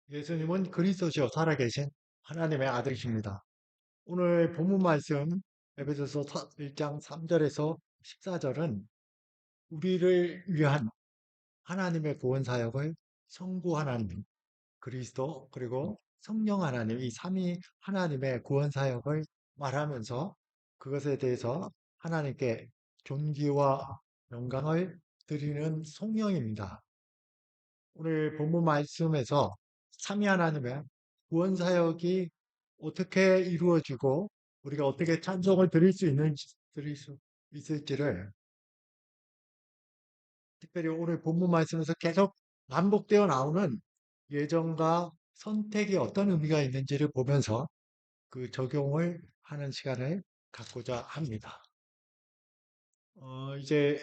예수님은 그리스도시요 살아계신 하나님의 아들이십니다. 오늘 본문 말씀 에베소서 1장 3절에서 14절은 우리를 위한 하나님의 구원 사역을 성부 하나님, 그리스도 그리고 성령 하나님 이 삼위 하나님의 구원 사역을 말하면서 그것에 대해서 하나님께 존귀와 영광을 드리는 송영입니다. 오늘 본문 말씀에서 삼위 하나님의 구원 사역이 어떻게 이루어지고 우리가 어떻게 찬송을 드릴 수 있을지를 특별히 오늘 본문 말씀에서 계속 반복되어 나오는 예정과 선택이 어떤 의미가 있는지를 보면서 그 적용을 하는 시간을 갖고자 합니다. 이제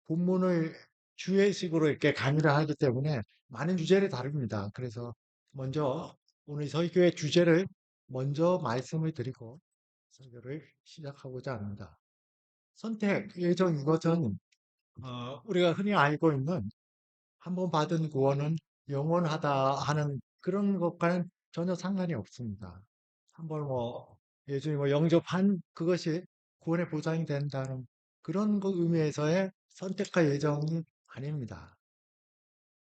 본문을 주예식으로 이렇게 강의를 하기 때문에 많은 주제를 다룹니다. 그래서 먼저 오늘 설교의 주제를 먼저 말씀을 드리고 설교를 시작하고자 합니다. 선택, 예정 이것은 우리가 흔히 알고 있는 한 번 받은 구원은 영원하다 하는 그런 것과는 전혀 상관이 없습니다. 한 번 예수님 영접한 그것이 구원의 보장이 된다는 그런 그 의미에서의 선택과 예정이 아닙니다.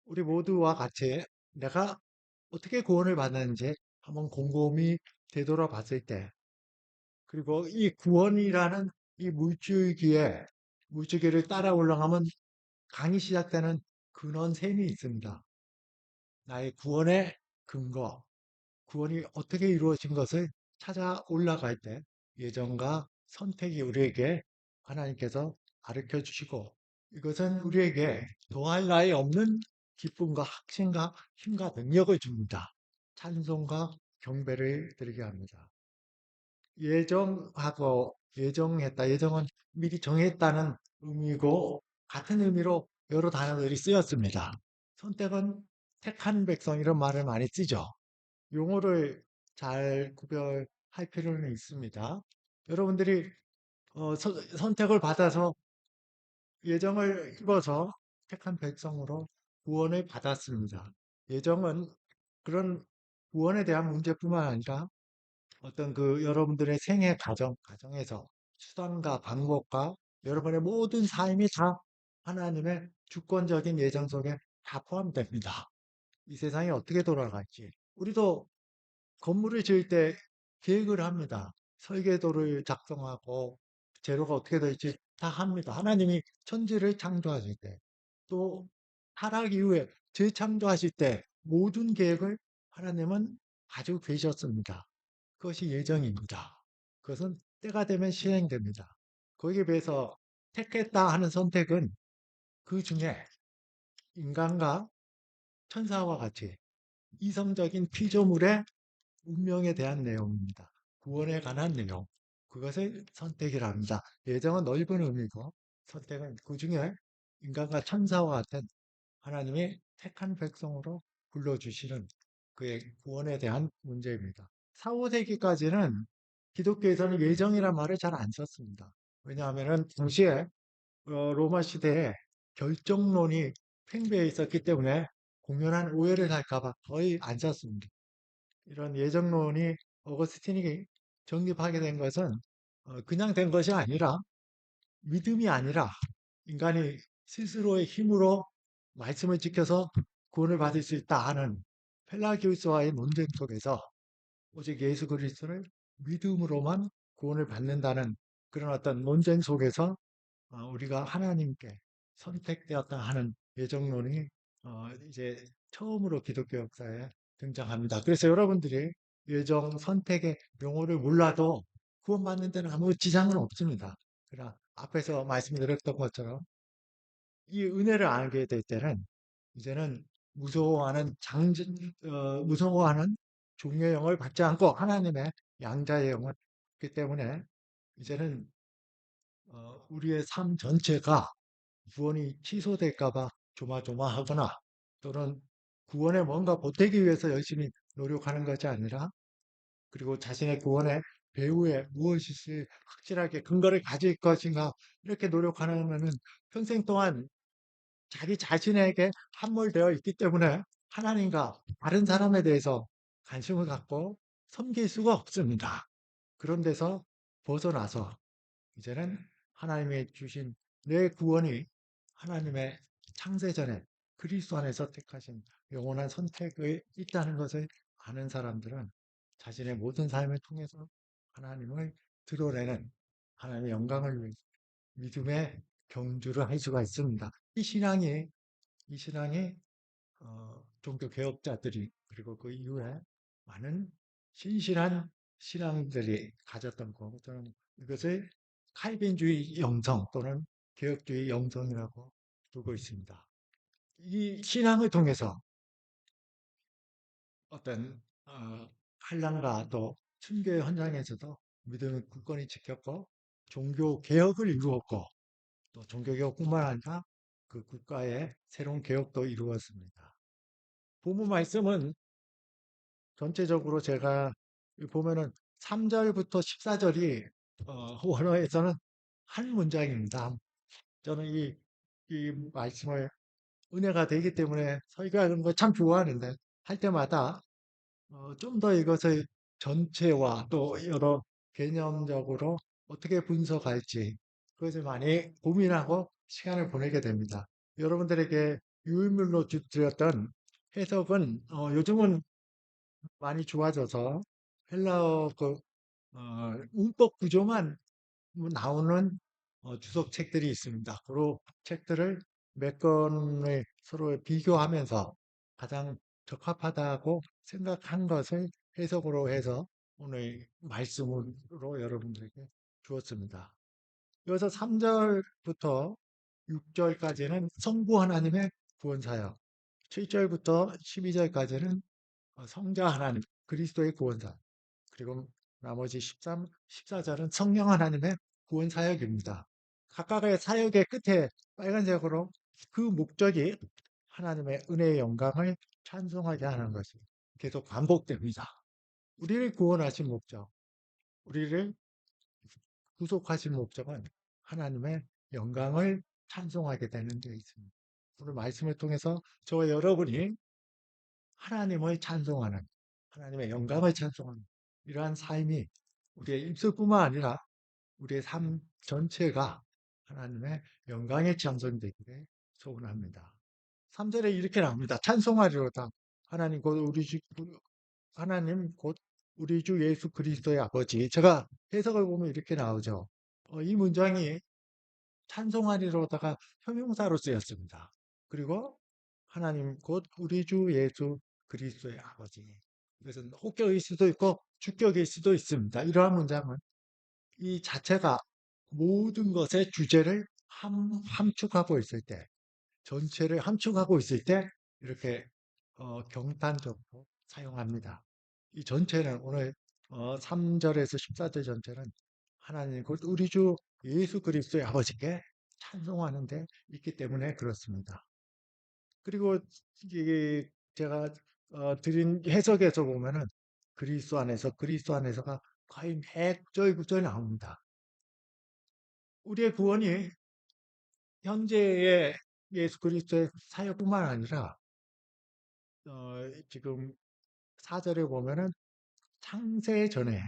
우리 모두와 같이 내가 어떻게 구원을 받는지 한번 곰곰이 되돌아봤을 때, 그리고 이 구원이라는 이 물줄기를 따라 올라가면 강이 시작되는 근원샘이 있습니다. 나의 구원의 근거, 구원이 어떻게 이루어진 것을 찾아 올라갈 때 예정과 선택이 우리에게 하나님께서 가르쳐 주시고 이것은 우리에게 더할 나위 없는 기쁨과 확신과 힘과 능력을 줍니다. 찬송과 경배를 드리게 합니다. 예정했다. 예정은 미리 정했다는 의미고 같은 의미로 여러 단어들이 쓰였습니다. 선택은 택한 백성 이런 말을 많이 쓰죠. 용어를 잘 구별할 필요는 있습니다. 여러분들이 선택을 받아서 예정을 입어서 택한 백성으로 구원을 받았습니다. 예정은 그런 구원에 대한 문제뿐만 아니라 어떤 그 여러분들의 생애 가정에서 수단과 방법과 여러분의 모든 삶이 다 하나님의 주권적인 예정 속에 다 포함됩니다. 이 세상이 어떻게 돌아갈지. 우리도 건물을 지을 때 계획을 합니다. 설계도를 작성하고 재료가 어떻게 될지 다 합니다. 하나님이 천지를 창조하실 때, 또 타락 이후에 재창조하실 때 모든 계획을 하나님은 가지고 계셨습니다. 그것이 예정입니다. 그것은 때가 되면 실행됩니다. 거기에 비해서 택했다 하는 선택은 그 중에 인간과 천사와 같이 이성적인 피조물의 운명에 대한 내용입니다. 구원에 관한 내용. 그것을 선택이라 합니다. 예정은 넓은 의미고 선택은 그 중에 인간과 천사와 같은 하나님의 택한 백성으로 불러주시는 그의 구원에 대한 문제입니다. 4, 5세기까지는 기독교에서는 예정이란 말을 잘 안 썼습니다. 왜냐하면 당시에 로마 시대에 결정론이 팽배해 있었기 때문에 공연한 오해를 살까봐 거의 안 썼습니다. 이런 예정론이 어거스틴이 정립하게 된 것은 그냥 된 것이 아니라 믿음이 아니라 인간이 스스로의 힘으로 말씀을 지켜서 구원을 받을 수 있다 하는 펠라기우스와의 논쟁 속에서 오직 예수 그리스도를 믿음으로만 구원을 받는다는 그런 어떤 논쟁 속에서 우리가 하나님께 선택되었다 하는 예정론이 이제 처음으로 기독교 역사에 등장합니다. 그래서 여러분들이 예정 선택의 용어를 몰라도 구원받는 데는 아무 지장은 없습니다. 그러나 앞에서 말씀드렸던 것처럼 이 은혜를 알게 될 때는 이제는 무서워하는 종의 영을 받지 않고 하나님의 양자의 영을 받기 때문에 이제는 우리의 삶 전체가 구원이 취소될까 봐 조마조마하거나 또는 구원에 뭔가 보태기 위해서 열심히 노력하는 것이 아니라 그리고 자신의 구원의 배후에 무엇이 확실하게 근거를 가질 것인가 이렇게 노력하는 것은 평생 동안 자기 자신에게 함몰되어 있기 때문에 하나님과 다른 사람에 대해서 관심을 갖고 섬길 수가 없습니다. 그런 데서 벗어나서 이제는 하나님의 주신 내 구원이 하나님의 창세전에 그리스도 안에서 택하신 영원한 선택이 있다는 것을 아는 사람들은 자신의 모든 삶을 통해서 하나님을 드러내는 하나님의 영광을 위해 믿음의 경주를 할 수가 있습니다. 이 신앙이 종교 개혁자들이 그리고 그 이후에 많은 신실한 신앙들이 가졌던 거고 저는 이것을 칼빈주의 영성 또는 개혁주의 영성이라고 두고 있습니다. 이 신앙을 통해서 어떤 한란과 또 순교의 현장에서도 믿음을 굳건히 지켰고 종교 개혁을 이루었고 또 종교 개혁뿐만 아니라 그 국가의 새로운 개혁도 이루었습니다. 본문 말씀은 전체적으로 제가 보면은 3절부터 14절이 원어에서는 한 문장입니다. 저는 이 말씀을 은혜가 되기 때문에 설교하는 거 참 좋아하는데 할 때마다 좀 더 이것을 전체와 또 여러 개념적으로 어떻게 분석할지 그것을 많이 고민하고 시간을 보내게 됩니다. 여러분들에게 유인물로 드렸던 해석은 요즘은 많이 좋아져서 헬라어 문법 구조만 나오는 주석책들이 있습니다. 그 책들을 몇 권을 서로 비교하면서 가장 적합하다고 생각한 것을 해석으로 해서 오늘 말씀으로 여러분들에게 주었습니다. 여기서 3절부터 6절까지는 성부 하나님의 구원 사역, 7절부터 12절까지는 성자 하나님, 그리스도의 구원사, 그리고 나머지 13, 14절은 성령 하나님의 구원 사역입니다. 각각의 사역의 끝에 빨간색으로 그 목적이 하나님의 은혜의 영광을 찬송하게 하는 것이 계속 반복됩니다. 우리를 구원하신 목적, 우리를 구속하신 목적은 하나님의 영광을 찬송하게 되는 데 있습니다. 오늘 말씀을 통해서 저와 여러분이 하나님을 찬송하는, 하나님의 영광을 찬송하는 이러한 삶이 우리의 입술뿐만 아니라 우리의 삶 전체가 하나님의 영광의 찬송되기를 소원합니다. 3절에 이렇게 나옵니다. 찬송하리로다. 하나님 곧 하나님 곧 우리 주 예수 그리스도의 아버지. 제가 해석을 보면 이렇게 나오죠. 이 문장이 찬송하리로다가 형용사로 쓰였습니다. 그리고 하나님 곧 우리 주 예수 그리스도의 아버지. 이것은 혹격일 수도 있고 주격일 수도 있습니다. 이러한 문장은 이 자체가 모든 것의 주제를 함축하고 있을 때, 전체를 함축하고 있을 때 이렇게 경탄적으로 사용합니다. 이 전체는 오늘 3절에서 14절 전체는 하나님 곧 우리 주 예수 그리스도의 아버지께 찬송하는 데 있기 때문에 그렇습니다. 그리고 이게 제가 드린 해석에서 보면은 그리스도 안에서가 거의 매 구절 구절 나옵니다. 우리의 구원이 현재의 예수 그리스도의 사역뿐만 아니라 지금 4절에 보면은 창세 전에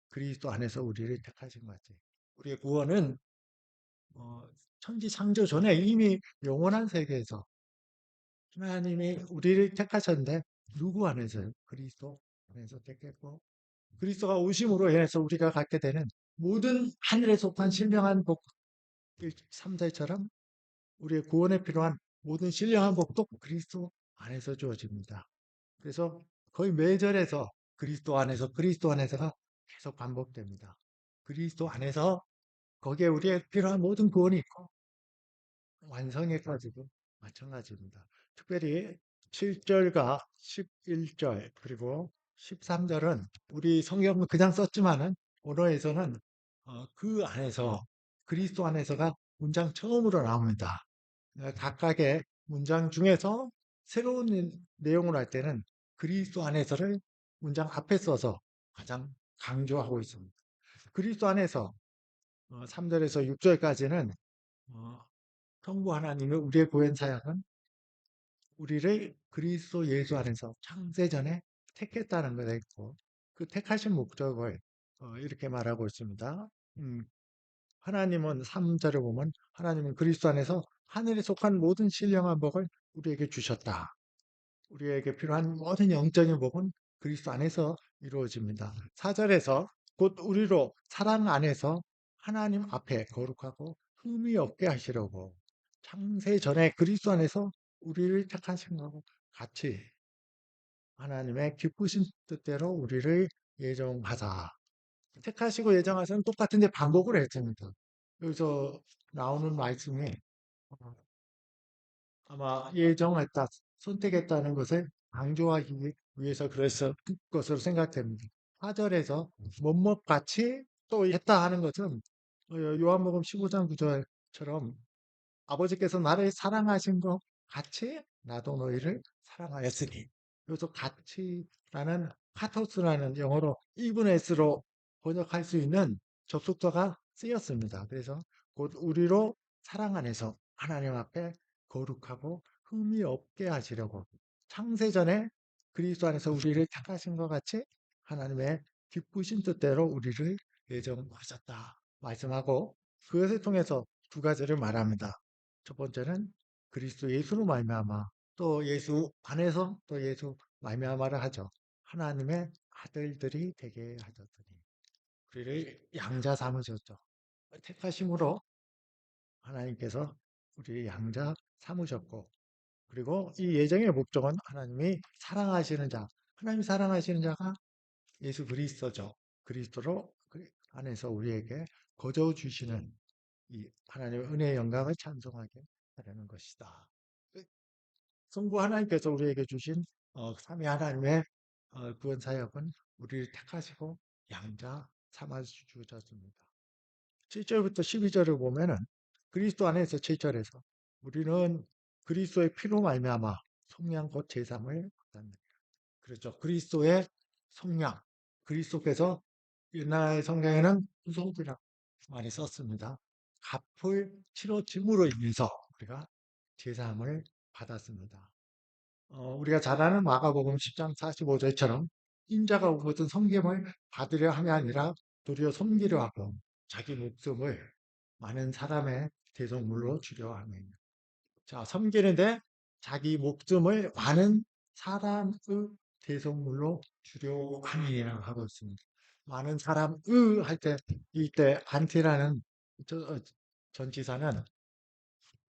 그리스도 안에서 우리를 택하신 거지. 우리의 구원은 천지 창조 전에 이미 영원한 세계에서 하나님이 우리를 택하셨는데 누구 안에서요? 그리스도 안에서 택했고 그리스도가 오심으로 인해서 우리가 갖게 되는 모든 하늘에 속한 신령한 복 3절처럼 우리의 구원에 필요한 모든 신령한 복도 그리스도 안에서 주어집니다. 그래서 거의 매절에서 그리스도 안에서가 계속 반복됩니다. 그리스도 안에서 거기에 우리의 필요한 모든 구원이 있고 완성에까지도 마찬가지입니다. 특별히 7절과 11절 그리고 13절은 우리 성경은 그냥 썼지만은 언어에서는 그 안에서 그리스도 안에서가 문장 처음으로 나옵니다. 각각의 문장 중에서 새로운 내용을 할 때는 그리스도 안에서를 문장 앞에 써서 가장 강조하고 있습니다. 그리스도 안에서 3절에서 6절까지는 성부 하나님의 우리의 구원 사역은 우리를 그리스도 예수 안에서 창세전에 택했다는 것에 있고 그 택하신 목적을 이렇게 말하고 있습니다. 음, 하나님은 3절에 보면 하나님은 그리스도 안에서 하늘에 속한 모든 신령한 복을 우리에게 주셨다. 우리에게 필요한 모든 영적인 복은 그리스도 안에서 이루어집니다. 4절에서 곧 우리로 사랑 안에서 하나님 앞에 거룩하고 흠이 없게 하시려고 창세 전에 그리스도 안에서 우리를 택하신 것과 같이 하나님의 기쁘신 뜻대로 우리를 예정하사 택하시고 예정하사는 똑같은데 반복을 했습니다. 여기서 나오는 말씀이 어, 아마 예정했다, 선택했다는 것을 강조하기 위해서 그랬을 것으로 생각됩니다. 4절에서 뭐뭐같이 또 했다 하는 것은 요한복음 15장 9절처럼 아버지께서 나를 사랑하신 것 같이 나도 너희를 사랑하였으니 여기서 같이라는 카토스라는 영어로 even as로 번역할 수 있는 접속사가 쓰였습니다. 그래서 곧 우리로 사랑 안에서 하나님 앞에 거룩하고 흠이 없게 하시려고 창세전에 그리스도 안에서 우리를 택하신 것 같이 하나님의 기쁘신 뜻대로 우리를 예정하셨다 말씀하고 그것을 통해서 두 가지를 말합니다. 첫 번째는 그리스도 예수로 말미암아 또 예수 안에서 또 예수 말미암아를 하죠. 하나님의 아들들이 되게 하셨더니 우리를 양자 삼으셨죠. 택하심으로 하나님께서 우리를 양자 삼으셨고 그리고 이 예정의 목적은 하나님이 사랑하시는 자, 하나님이 사랑하시는 자가 예수 그리스도죠. 그리스도로 그 안에서 우리에게 거저 주시는 이 하나님의 은혜의 영광을 찬송하게 하려는 것이다. 그 성부 하나님께서 우리에게 주신 삼위 하나님의 구원 사역은 우리를 택하시고 양자 삼아 주셨습니다. 7절부터 12절을 보면은 그리스도 안에서 7절에서 우리는 그리스도의 피로 말미암아 속량 곧 제사함을 받았느니라. 그렇죠. 그리스도의 속량, 그리스도께서 옛날 성경에는 후속이라고 많이 썼습니다. 값을 치러짐으로 인해서 우리가 제사함을 받았습니다. 우리가 잘 아는 마가복음 10장 45절처럼 인자가 온 것은 섬김을 받으려 함이 아니라 도리어 섬기려 하고 자기 목숨을 많은 사람의 대속물로 주려 함이니. 자, 섬기는데 자기 목숨을 많은 사람의 대속물로 주려 함이라고 하고 있습니다. 많은 사람의 할 때 이때 안티라는 전치사는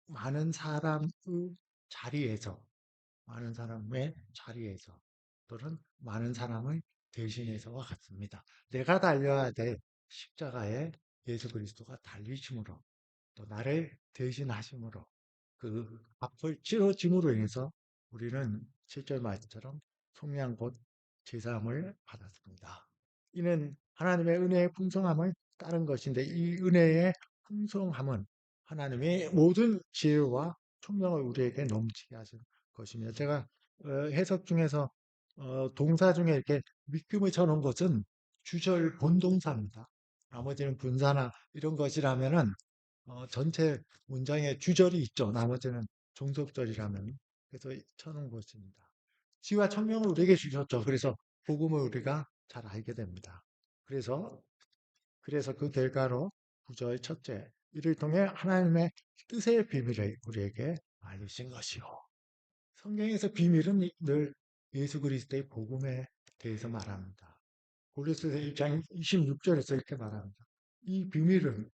많은 사람의 자리에서 많은 사람의 자리에서 또는 많은 사람을 대신해서와 같습니다. 내가 달려야 될 십자가에 예수 그리스도가 달리심으로 또 나를 대신하심으로 그 앞을 치러짐으로 인해서 우리는 7절 말씀처럼 속량 곧 제사함을 받았습니다. 이는 하나님의 은혜의 풍성함을 따른 것인데 이 은혜의 풍성함은 하나님의 모든 지혜와 총명을 우리에게 넘치게 하신 것이며 제가 해석 중에서 동사 중에 이렇게 밑금을 쳐놓은 것은 주절 본동사입니다. 나머지는 분사나 이런 것이라면은 전체 문장에 주절이 있죠. 나머지는 종속절이라면 그래서 쳐놓은 것입니다. 지와 청명을 우리에게 주셨죠. 그래서 복음을 우리가 잘 알게 됩니다. 그래서 그 결과로 구절 첫째 이를 통해 하나님의 뜻의 비밀을 우리에게 알리신 것이요. 성경에서 비밀은 늘 예수 그리스도의 복음에 대해서 말합니다. 고린도서 1장 26절에서 이렇게 말합니다. 이 비밀은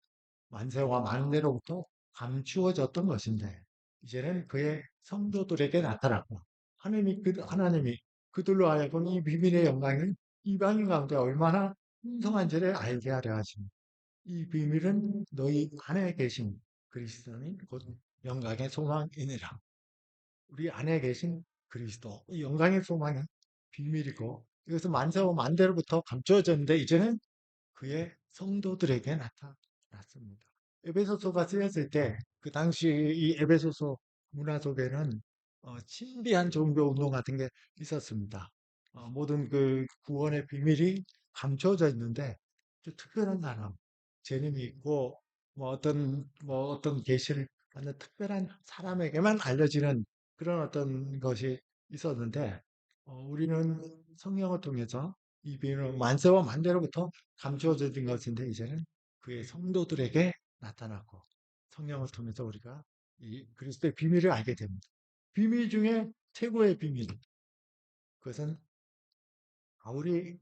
만세와 만대로부터 감추어졌던 것인데 이제는 그의 성도들에게 나타났고 하나님이 그들로 하여금 이 비밀의 영광을 이방인 가운데 얼마나 풍성한지를 알게 하려 하십니다. 이 비밀은 너희 안에 계신 그리스도는 곧 영광의 소망이니라. 우리 안에 계신 그리스도, 이 영광의 소망은 비밀이고 이것은 만세와 만대로부터 감추어졌는데 이제는 그의 성도들에게 나타났습니다. 에베소서가 쓰였을 때 그 당시 이 에베소서 문화 속에는 신비한 종교 운동 같은 게 있었습니다. 모든 그 구원의 비밀이 감춰져 있는데 좀 특별한 사람, 재능이 있고 뭐 어떤 계시를 받는 특별한 사람에게만 알려지는 그런 어떤 것이 있었는데 우리는 성령을 통해서 이 비밀은 만세와 만대로부터 감추어진 것인데 이제는 그의 성도들에게 나타났고 성령을 통해서 우리가 이 그리스도의 비밀을 알게 됩니다. 비밀 중에 최고의 비밀 그것은 바울이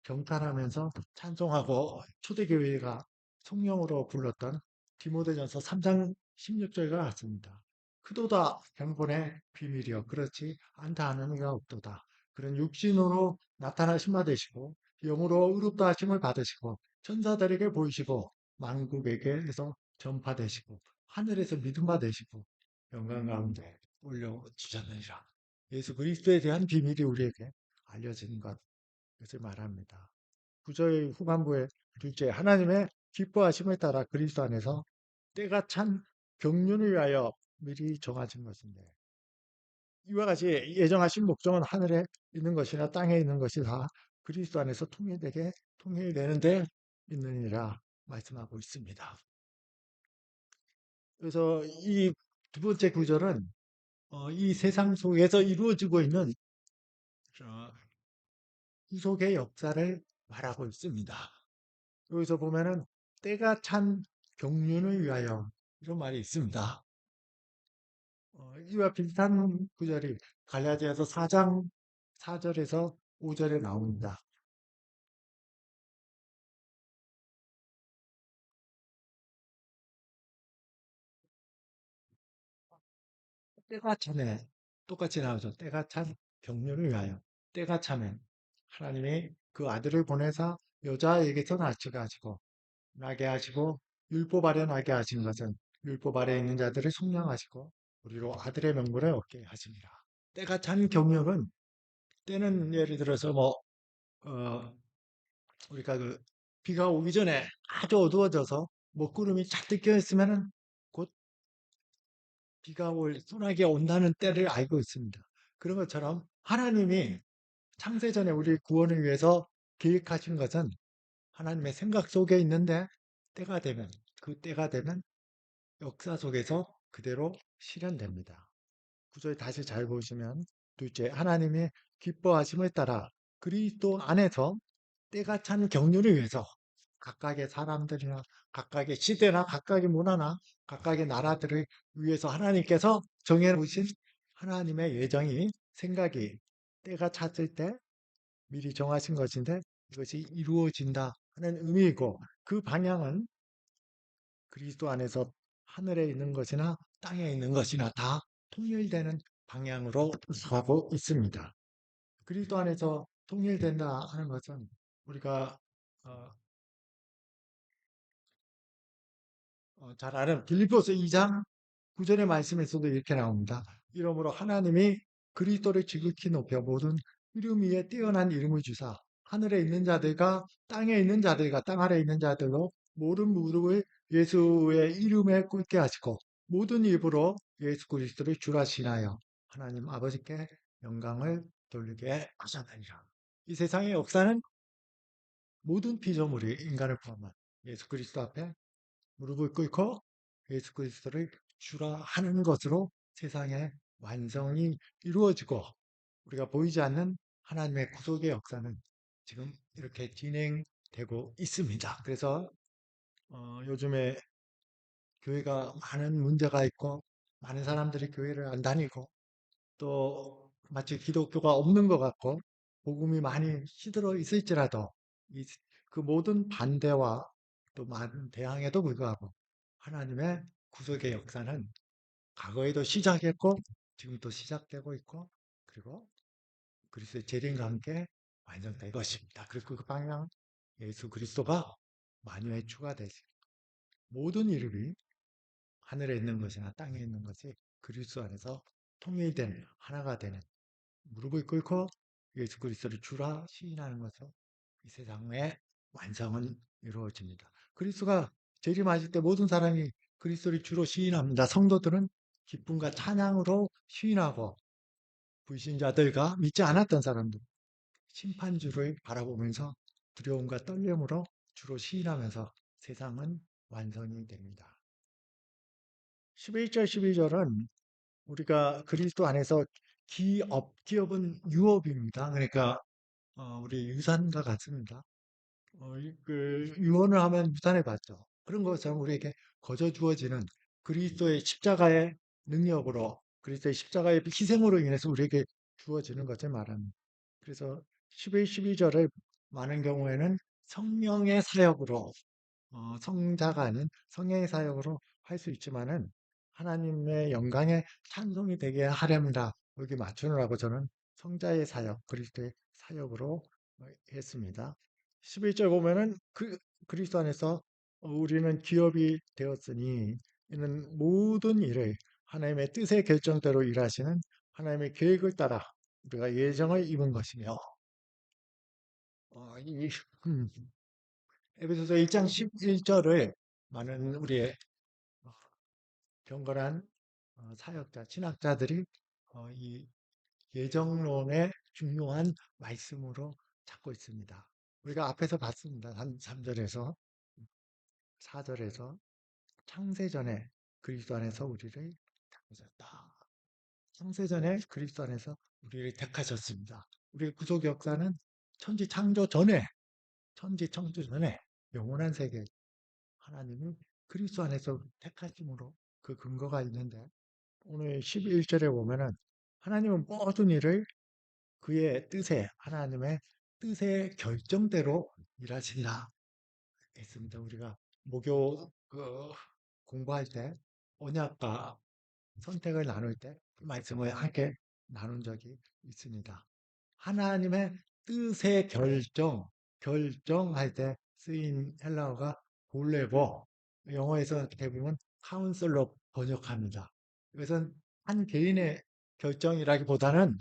경탄하면서 찬송하고 초대교회가 성령으로 불렀던 디모데전서 3장 16절과 같습니다. 그도다 경건의 비밀이여 그렇지 않다 하는 이가 없도다. 그런 육신으로 나타나신 바 되시고 영으로 의롭다 하심을 받으시고 천사들에게 보이시고 만국에게서 전파되시고 하늘에서 믿음 받으시고 영광 가운데 올려주셨느니라. 예수 그리스도에 대한 비밀이 우리에게 알려지는 것을 말합니다. 구절 후반부에 둘째 하나님의 기뻐하심에 따라 그리스도 안에서 때가 찬 경륜을 위하여 미리 정하신 것인데 이와 같이 예정하신 목적은 하늘에 있는 것이나 땅에 있는 것이 다 그리스도 안에서 통일되는데 있느니라 말씀하고 있습니다. 그래서 이 두 번째 구절은 이 세상 속에서 이루어지고 있는 어, 후속의 역사를 말하고 있습니다. 여기서 보면은 때가 찬 경륜을 위하여 이런 말이 있습니다. 이와 비슷한 구절이 갈라디아서 4장 4절에서 5절에 나옵니다. 때가 차네. 똑같이 나오죠. 때가 찬 경륜을 위하여. 때가 차면 하나님이 그 아들을 보내사 여자에게서 나게 하시고 율법 아래 나게 하신 것은 율법 아래 있는 자들을 속량하시고 우리로 아들의 명분을 얻게 하십니다. 때가 찬 경륜은 때는 예를 들어서 우리가 그 비가 오기 전에 아주 어두워져서 먹구름이 잔뜩 껴있으면은 곧 비가 올 소나기가 온다는 때를 알고 있습니다. 그런 것처럼 하나님이 창세전에 우리 구원을 위해서 계획하신 것은 하나님의 생각 속에 있는데 그 때가 되면 역사 속에서 그대로 실현됩니다. 구절 다시 잘 보시면 둘째 하나님의 기뻐하심을 따라 그리스도 안에서 때가 찬 경륜을 위해서 각각의 사람들이나 각각의 시대나 각각의 문화나 각각의 나라들을 위해서 하나님께서 정해놓으신 하나님의 예정이 생각이 때가 찼을 때 미리 정하신 것인데 이것이 이루어진다 하는 의미이고 그 방향은 그리스도 안에서 하늘에 있는 것이나 땅에 있는 것이나 다 통일되는 방향으로 가고 있습니다. 그리스도 안에서 통일된다 하는 것은 우리가 어, 잘 아는 빌립보서 2장 9절의 말씀에서도 이렇게 나옵니다. 이러므로 하나님이 그리스도를 지극히 높여 모든 이름 위에 뛰어난 이름을 주사 하늘에 있는 자들과 땅에 있는 자들과 땅 아래에 있는 자들로 모든 무릎을 예수의 이름에 꿇게 하시고 모든 입으로 예수 그리스도를 주라 시나여 하나님 아버지께 영광을 돌리게 하셨느니라. 이 세상의 역사는 모든 피조물이 인간을 포함한 예수 그리스도 앞에 무릎을 꿇고 예수 그리스도를 주라 하는 것으로 세상의 완성이 이루어지고 우리가 보이지 않는 하나님의 구속의 역사는 지금 이렇게 진행되고 있습니다. 그래서 요즘에 교회가 많은 문제가 있고 많은 사람들이 교회를 안 다니고 또 마치 기독교가 없는 것 같고 복음이 많이 시들어 있을지라도 그 모든 반대와 또 많은 대항에도 불구하고 하나님의 구속의 역사는 과거에도 시작했고 지금도 시작되고 있고 그리고 그리스도의 재림과 함께 완성될 것입니다. 그리고 그 방향 예수 그리스도가 만유의 주가 되시 모든 이름이 하늘에 있는 것이나 땅에 있는 것이 그리스도 안에서 통일된 하나가 되는 무릎을 꿇고 예수 그리스도를 주라 시인하는 것으로 이 세상의 완성은 이루어집니다. 그리스도가 재림하실 때 모든 사람이 그리스도를 주로 시인합니다. 성도들은 기쁨과 찬양으로 시인하고 불신자들과 믿지 않았던 사람들 심판주를 바라보면서 두려움과 떨림으로 주로 시인하면서 세상은 완성이 됩니다. 11절, 12절은 우리가 그리스도 안에서 기업은 유업입니다. 그러니까 우리 유산과 같습니다. 유언을 하면 유산을 받죠. 그런 것처럼 우리에게 거저 주어지는 그리스도의 십자가의 능력으로, 그리스도의 십자가의 희생으로 인해서 우리에게 주어지는 것을 말합니다. 그래서 11, 12절을 많은 경우에는 성령의 사역으로, 성자가 아닌 성령의 사역으로 할 수 있지만은 하나님의 영광에 찬송이 되게 하렵니다. 여기 맞추느라고 저는 성자의 사역, 그리스도의 사역으로 했습니다. 11절 보면은 그리스도 안에서 우리는 기업이 되었으니 이는 모든 일을 하나님의 뜻의 결정대로 일하시는 하나님의 계획을 따라 우리가 예정을 입은 것이며 이 음, 에베소서 1장 11절을 많은 우리의 어, 경건한 사역자, 신학자들이 이 예정론의 중요한 말씀으로 찾고 있습니다. 우리가 앞에서 봤습니다. 3절에서 4절에서 창세전에 그리스도 안에서 우리를 택하셨다. 창세전에 그리스도 안에서 우리를 택하셨습니다. 우리의 구속 역사는 천지 창조 전에 영원한 세계 하나님이 그리스도 안에서 택하심으로 그 근거가 있는데 오늘 11절에 보면은 하나님은 모든 일을 그의 뜻에 하나님의 뜻의 결정대로 일하신다 했습니다. 우리가 목요 공부할 때 언약과 선택을 나눌 때 그 말씀을 함께 나눈 적이 있습니다. 하나님의 뜻의 결정할 때 쓰인 헬라어가 볼레보, 영어에서 대부분 카운슬로 번역합니다. 이것은 한 개인의 결정이라기보다는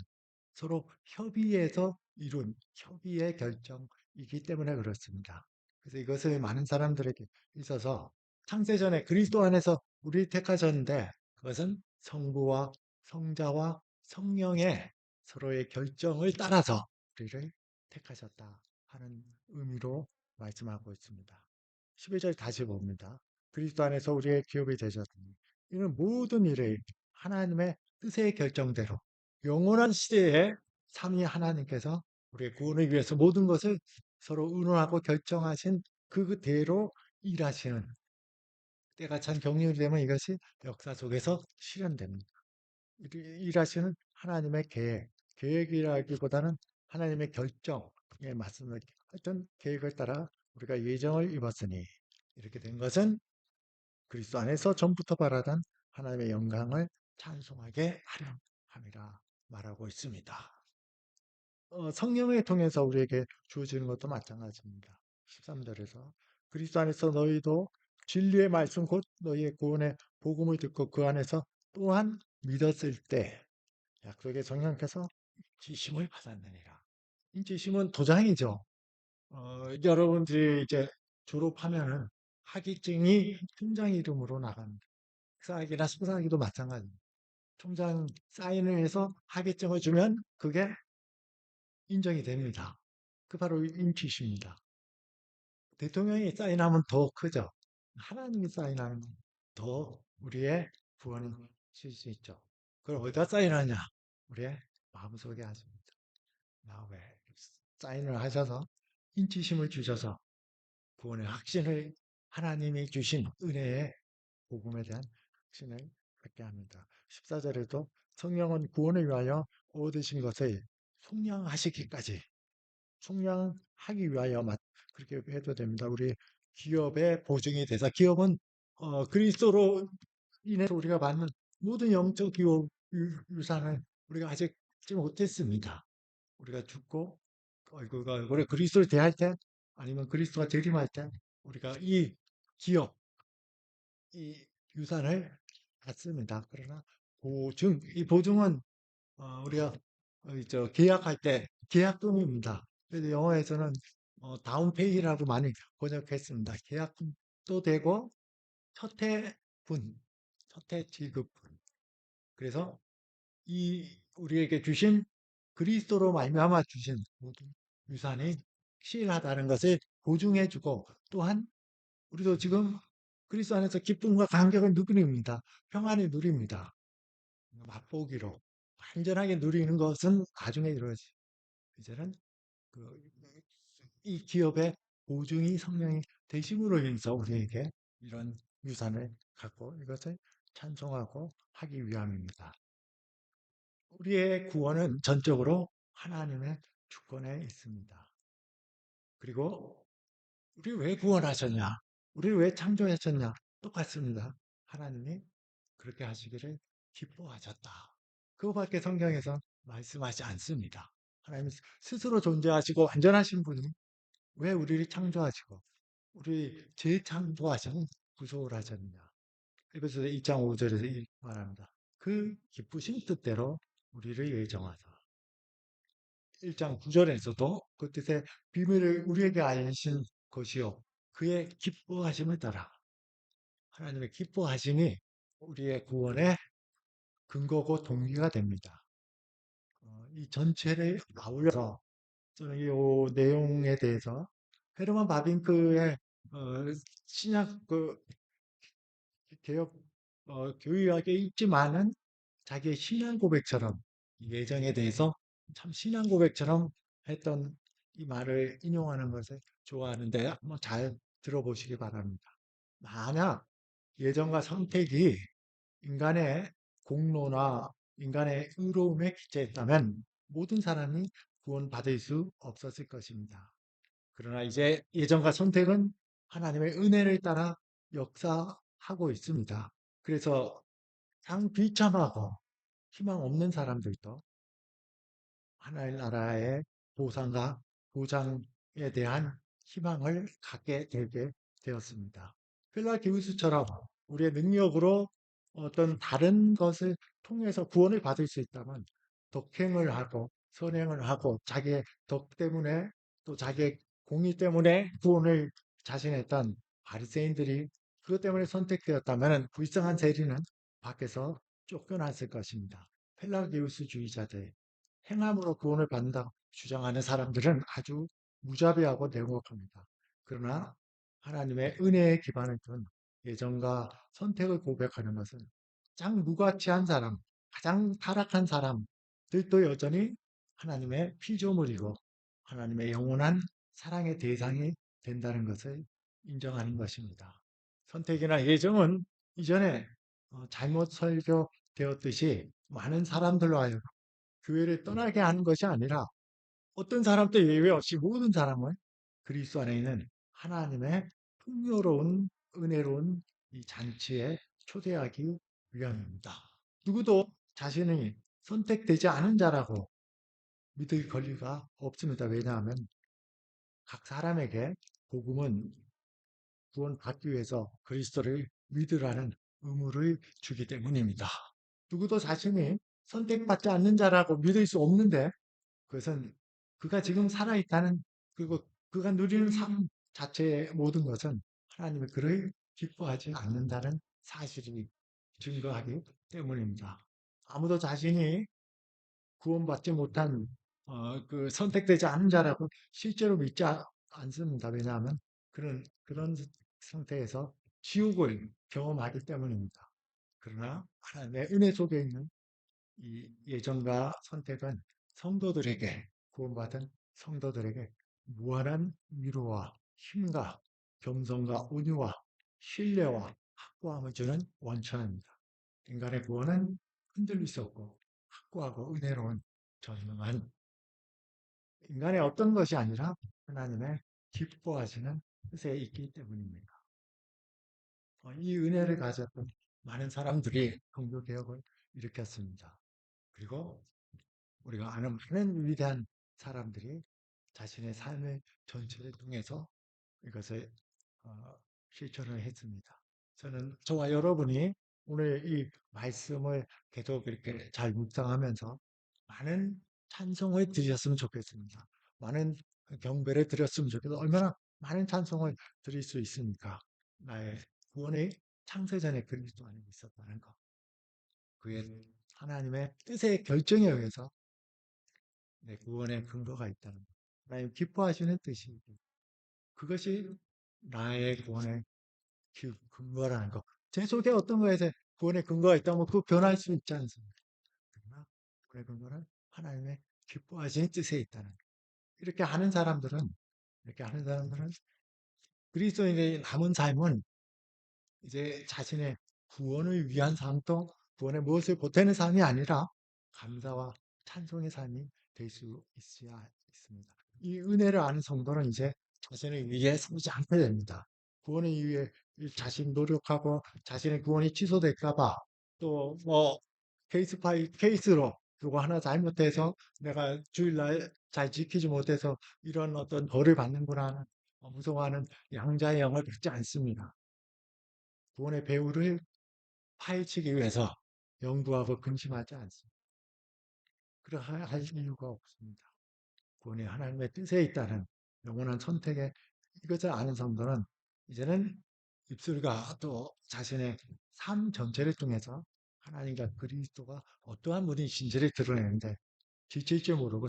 서로 협의해서 이룬 협의의 결정이기 때문에 그렇습니다. 그래서 이것을 많은 사람들에게 있어서 창세전에 그리스도 안에서 우리를 택하셨는데 그것은 성부와 성자와 성령의 서로의 결정을 따라서 우리를 택하셨다 하는 의미로 말씀하고 있습니다. 11절 다시 봅니다. 그리스도 안에서 우리의 기업이 되셨으니 이는 모든 일을 하나님의 뜻의 결정대로 영원한 시대에 삼위 하나님께서 우리의 구원을 위해서 모든 것을 서로 의논하고 결정하신 그대로 일하시는 때가 참 경륜이 되면 이것이 역사 속에서 실현됩니다. 일하시는 하나님의 계획이라기보다는 하나님의 결정에 맞서는 어떤 계획을 따라 우리가 예정을 입었으니 이렇게 된 것은 그리스도 안에서 전부터 바라던 하나님의 영광을 찬송하게 하려 함이라 말하고 있습니다. 성령을 통해서 우리에게 주어지는 것도 마찬가지입니다. 13절에서 그리스도 안에서 너희도 진리의 말씀 곧 너희의 구원의 복음을 듣고 그 안에서 또한 믿었을 때 약속의 성령께서 지심을 받았느니라. 인지심은 도장이죠. 여러분들이 이제 졸업하면은 학위증이 총장 이름으로 나갑니다. 사학이나 수사학위도 마찬가지입니다. 총장 사인을 해서 학위증을 주면 그게 인정이 됩니다. 그 바로 인치십니다. 대통령이 사인하면 더 크죠. 하나님이 사인하면 더 우리의 구원이 실수 있죠. 그걸 어디다 사인하냐? 우리의 마음속에 하십니다. 마음에 사인을 하셔서 인치심을 주셔서 구원의 확신을 하나님이 주신 은혜의 복음에 대한 확신을 갖게 합니다. 14절에도 성령은 구원을 위하여 얻으신 것을 속량하시기까지 속량하기 위하여 그렇게 해도 됩니다. 우리 기업의 보증이 되사 기업은 그리스도로 인해서 우리가 받는 모든 영적 기업 유산을 우리가 아직 받지 못했습니다. 우리가 죽고 얼굴과 얼굴에 그리스도를 대할 때 아니면 그리스도가 재림할 때 우리가 이 기업, 이 유산을 받습니다. 그러나 이 보증은 우리가 계약할 때 계약금입니다. 그래서 영어에서는 다운페이라고 많이 번역했습니다. 계약금도 되고 첫해분, 첫해 지급분. 그래서 이 우리에게 주신 그리스도로 말미암아 주신 모든 유산이 신하다는 것을 보증해주고 또한 우리도 지금 그리스도 안에서 기쁨과 감격을 누립니다. 평안을 누립니다. 맛보기로 완전하게 누리는 것은 나중에 이루어지. 이제는 그, 이 기업의 보증이 성령이 되심으로 인해서 우리에게 이런 유산을 갖고 이것을 찬송하고 하기 위함입니다. 우리의 구원은 전적으로 하나님의 주권에 있습니다. 그리고 우리 왜 구원하셨냐? 우리 왜 창조하셨냐? 똑같습니다. 하나님이 그렇게 하시기를 기뻐하셨다. 그거밖에 성경에서 말씀하지 않습니다. 하나님 스스로 존재하시고 완전하신 분이 왜 우리를 창조하시고 우리 재창조하시는 구속을 하셨느냐. 에베소 2장 5절에서 이 말합니다. 그 기쁘신 뜻대로 우리를 예정하사 1장 9절에서도 그 뜻의 비밀을 우리에게 알리신 것이요 그의 기뻐하심을 따라 하나님의 기뻐하심이 우리의 구원의 근거고 동기가 됩니다. 이 전체를 아울러서 저는 이 내용에 대해서 헤르만 바빙크의 신약 개혁 교육학에 있지만은 자기의 신앙 고백처럼 예정에 대해서 참 신앙 고백처럼 했던 이 말을 인용하는 것을 좋아하는데 한번 잘 들어보시기 바랍니다. 만약 예정과 선택이 인간의 공로나 인간의 의로움에 기초했다면 모든 사람이 구원받을 수 없었을 것입니다. 그러나 이제 예정과 선택은 하나님의 은혜를 따라 역사하고 있습니다. 그래서 상 비참하고 희망 없는 사람들도 하나의 나라의 보상과 보장에 대한 희망을 갖게 되게 되었습니다. 필라기우스처럼 우리의 능력으로 어떤 다른 것을 통해서 구원을 받을 수 있다면 덕행을 하고 선행을 하고 자기의 덕 때문에 또 자기의 공의 때문에 구원을 자신했던 바리새인들이 그것 때문에 선택되었다면 불쌍한 세리는 밖에서 쫓겨났을 것입니다. 펠라기우스주의자들 행함으로 구원을 받는다고 주장하는 사람들은 아주 무자비하고 냉혹합니다. 그러나 하나님의 은혜에 기반을 둔 예정과 선택을 고백하는 것은 가장 무가치한 사람, 가장 타락한 사람들도 여전히 하나님의 피조물이고 하나님의 영원한 사랑의 대상이 된다는 것을 인정하는 것입니다. 선택이나 예정은 이전에 잘못 설교되었듯이 많은 사람들로 하여금 교회를 떠나게 하는 것이 아니라 어떤 사람도 예외 없이 모든 사람을 그리스도 안에 있는 하나님의 풍요로운 은혜로운 이 잔치에 초대하기 위함입니다. 누구도 자신이 선택되지 않은 자라고 믿을 권리가 없습니다. 왜냐하면 각 사람에게 복음은 구원받기 위해서 그리스도를 믿으라는 의무를 주기 때문입니다. 누구도 자신이 선택받지 않는 자라고 믿을 수 없는데 그것은 그가 지금 살아있다는 그리고 그가 누리는 삶 자체의 모든 것은 하나님의 그를 기뻐하지 않는다는 사실이 증거하기 때문입니다. 아무도 자신이 구원받지 못한 그 선택되지 않은 자라고 실제로 믿지 않습니다. 왜냐하면 그런 상태에서 지옥을 경험하기 때문입니다. 그러나 하나님의 은혜 속에 있는 이 예정과 선택은 성도들에게 구원받은 성도들에게 무한한 위로와 힘과 겸손과 온유와 신뢰와 확고함을 주는 원천입니다. 인간의 구원은 흔들릴 수 없고 확고하고 은혜로운 전능한 인간의 어떤 것이 아니라 하나님의 기뻐하시는 뜻에 있기 때문입니다. 이 은혜를 가졌던 많은 사람들이 종교개혁을 일으켰습니다. 그리고 우리가 아는 많은 위대한 사람들이 자신의 삶의 전체를 통해서 이것을 실천을 했습니다. 저와 여러분이 오늘 이 말씀을 계속 이렇게 잘 묵상하면서 많은 찬송을 드렸으면 좋겠습니다. 많은 경배를 드렸으면 좋겠어요. 얼마나 많은 찬송을 드릴 수 있습니까? 나의 구원의 창세전에 그리스도 안에 있었다는 것. 그의 하나님의 뜻의 결정에 의해서 내 구원의 근거가 있다는 것. 하나님 기뻐하시는 뜻이 그것이 나의 구원의 근거라는 것. 제 속에 어떤 거에서 구원의 근거가 있다면 그 변할 수 있지 않습니까? 구원의 근거는 하나님의 기뻐하시는 뜻에 있다는. 이렇게 하는 사람들은 이렇게 하는 사람들은 그리스도인의 남은 삶은 이제 자신의 구원을 위한 삶도 구원의 무엇을 보태는 삶이 아니라 감사와 찬송의 삶이 될 수 있어야 있습니다. 이 은혜를 아는 성도는 이제 자신을 위해 서지 않게 됩니다. 구원을 위해 자신 노력하고 자신의 구원이 취소될까봐 또 뭐 케이스로 그거 하나 잘못해서 내가 주일날 잘 지키지 못해서 이런 어떤 벌을 받는구나 하는 무서워하는 양자의 영을 받지 않습니다. 구원의 배후를 파헤치기 위해서 연구하고 근심하지 않습니다. 그러할 이유가 없습니다. 구원이 하나님의 뜻에 있다는 영원한 선택에 이것을 아는 성도는 이제는 입술과 또 자신의 삶 전체를 통해서 하나님과 그리스도가 어떠한 분이신지를 드러내는데 지칠 줄 모르고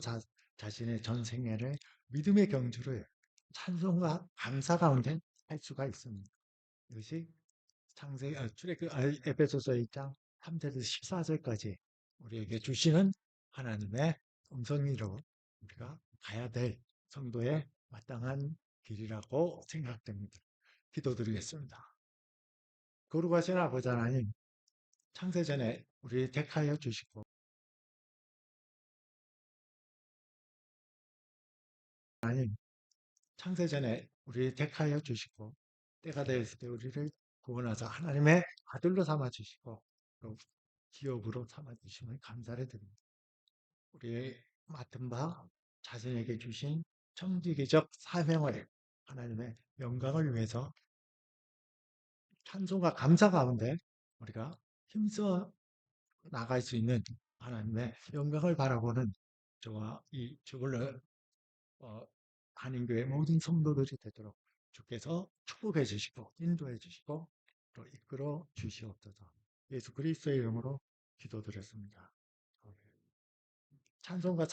자신의 전 생애를 믿음의 경주를 찬송과 감사 가운데 할 수가 있습니다. 이것이 에베소서 1장 3절에서 14절까지 우리에게 주시는 하나님의 음성이로 우리가 가야 될 성도의 마땅한 길이라고 생각됩니다. 기도드리겠습니다. 거룩하신 아버지 하나님, 창세전에 우리를 택하여 주시고 하나님, 창세전에 우리를 택하여 주시고 때가 되었을 때 우리를 구원하사 하나님의 아들로 삼아 주시고 또 기업으로 삼아 주심을 감사를 드립니다. 우리의 맡은 바 자신에게 주신 청지기적 사명을 하나님의 영광을 위해서 찬송과 감사 가운데 우리가 힘써 나갈 수 있는 하나님의 영광을 바라보는 저와 이 저걸로 한인교회 모든 성도들이 되도록 주께서 축복해 주시고 인도해 주시고 또 이끌어 주시옵소서. 예수 그리스도의 이름으로 기도드렸습니다. 찬송과